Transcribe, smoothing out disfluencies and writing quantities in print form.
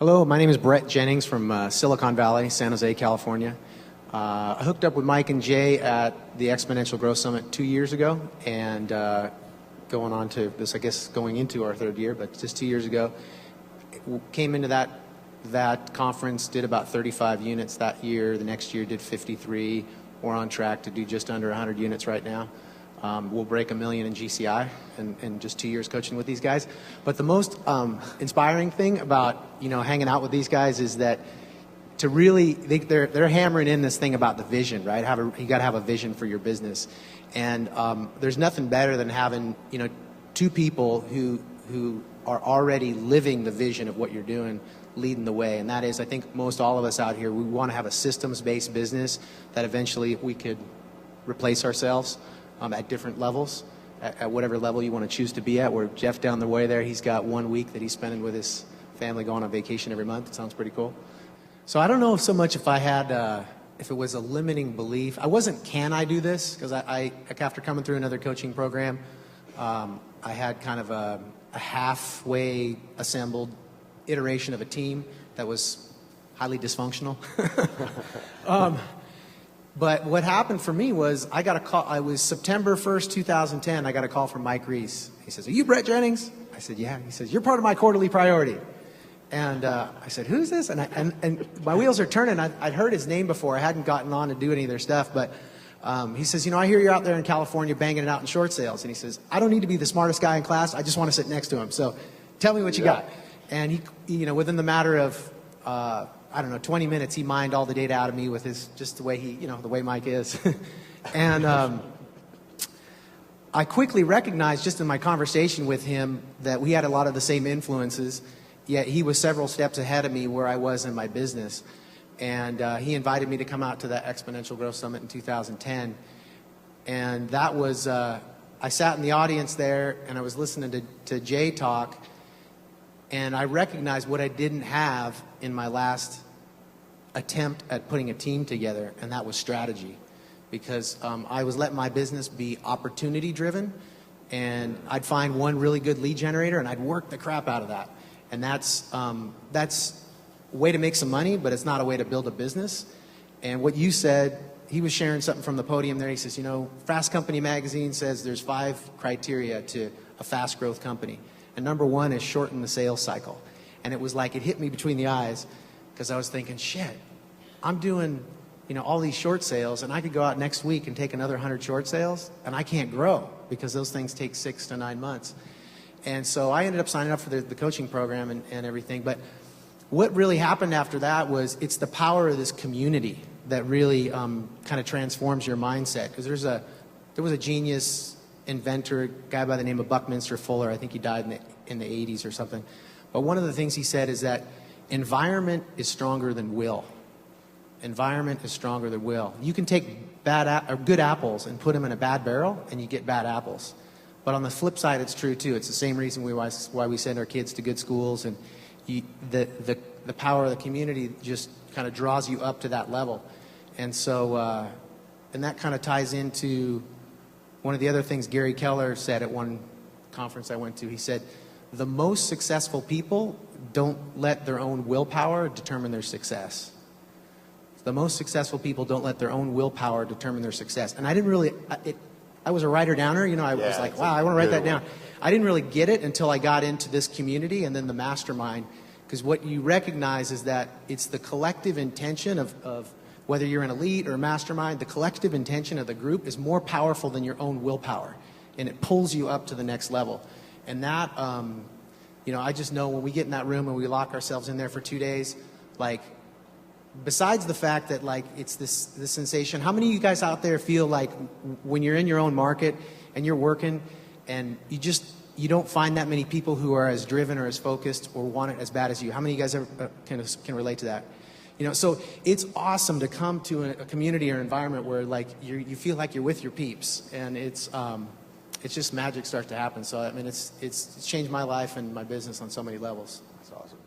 Hello, my name is Brett Jennings from Silicon Valley, San Jose, California. I hooked up with Mike and Jay at the Exponential Growth Summit 2 years ago, and going on to this, I guess, going into our third year, but just 2 years ago. Came into that conference, did about 35 units that year. The next year did 53. We're on track to do just under 100 units right now. We'll break 1 million in GCI in just 2 years coaching with these guys. But the most inspiring thing about hanging out with these guys is that to really they're hammering in this thing about the vision, right? You got to have a vision for your business, and there's nothing better than having two people who are already living the vision of what you're doing, leading the way. And that is, I think most all of us out here, we want to have a systems-based business that eventually we could replace ourselves at different levels, at whatever level you want to choose to be at. Where Jeff down the way there, he's got 1 week that he's spending with his family, going on vacation every month. It sounds pretty cool. So I don't know so much if I had, if it was a limiting belief. I wasn't, can I do this? Because I after coming through another coaching program, I had kind of a halfway assembled iteration of a team that was highly dysfunctional. But what happened for me was I got a call. I was September 1st, 2010. I got a call from Mike Reese. He says, "Are you Brett Jennings?" I said, "Yeah." He says, "You're part of my quarterly priority." And I said, "Who's this?" And my wheels are turning. I'd heard his name before. I hadn't gotten on to do any of their stuff. But he says, "I hear you're out there in California banging it out in short sales." And he says, "I don't need to be the smartest guy in class. I just want to sit next to him. So tell me what you got." And he, within the matter of 20 minutes, he mined all the data out of me with just the way the way Mike is. And I quickly recognized just in my conversation with him that we had a lot of the same influences, yet he was several steps ahead of me where I was in my business. And he invited me to come out to that Exponential Growth Summit in 2010. And that was, I sat in the audience there and I was listening to Jay talk. And I recognized what I didn't have in my last attempt at putting a team together, and that was strategy. Because I was letting my business be opportunity driven, and I'd find one really good lead generator and I'd work the crap out of that. And that's a way to make some money, but it's not a way to build a business. And what you said, he was sharing something from the podium there. He says, Fast Company magazine says there's 5 criteria to a fast growth company. And number 1 is shorten the sales cycle. And it was like it hit me between the eyes, because I was thinking, shit, I'm doing all these short sales, and I could go out next week and take another 100 short sales, and I can't grow because those things take 6 to 9 months. And so I ended up signing up for the coaching program and everything. But what really happened after that was it's the power of this community that really kind of transforms your mindset. Because there was a genius inventor, a guy by the name of Buckminster Fuller. I think he died in the 80s or something. But one of the things he said is that environment is stronger than will. Environment is stronger than will. You can take good apples and put them in a bad barrel, and you get bad apples. But on the flip side, it's true too. It's the same reason why we send our kids to good schools, and the power of the community just kind of draws you up to that level. And so, and that kind of ties into one of the other things Gary Keller said at one conference I went to. He said, the most successful people don't let their own willpower determine their success. The most successful people don't let their own willpower determine their success. And I didn't really, I was a writer-downer, I was like, wow, I want to write that down. I didn't really get it until I got into this community and then the mastermind. Because what you recognize is that it's the collective intention of whether you're an elite or a mastermind, the collective intention of the group is more powerful than your own willpower. And it pulls you up to the next level. And that, I just know when we get in that room and we lock ourselves in there for 2 days, like, besides the fact that, like, it's this sensation, how many of you guys out there feel like when you're in your own market and you're working and you don't find that many people who are as driven or as focused or want it as bad as you? How many of you guys ever can relate to that? So it's awesome to come to a community or environment where, like, you feel like you're with your peeps, and it's just magic starts to happen. So I mean, it's changed my life and my business on so many levels. That's awesome.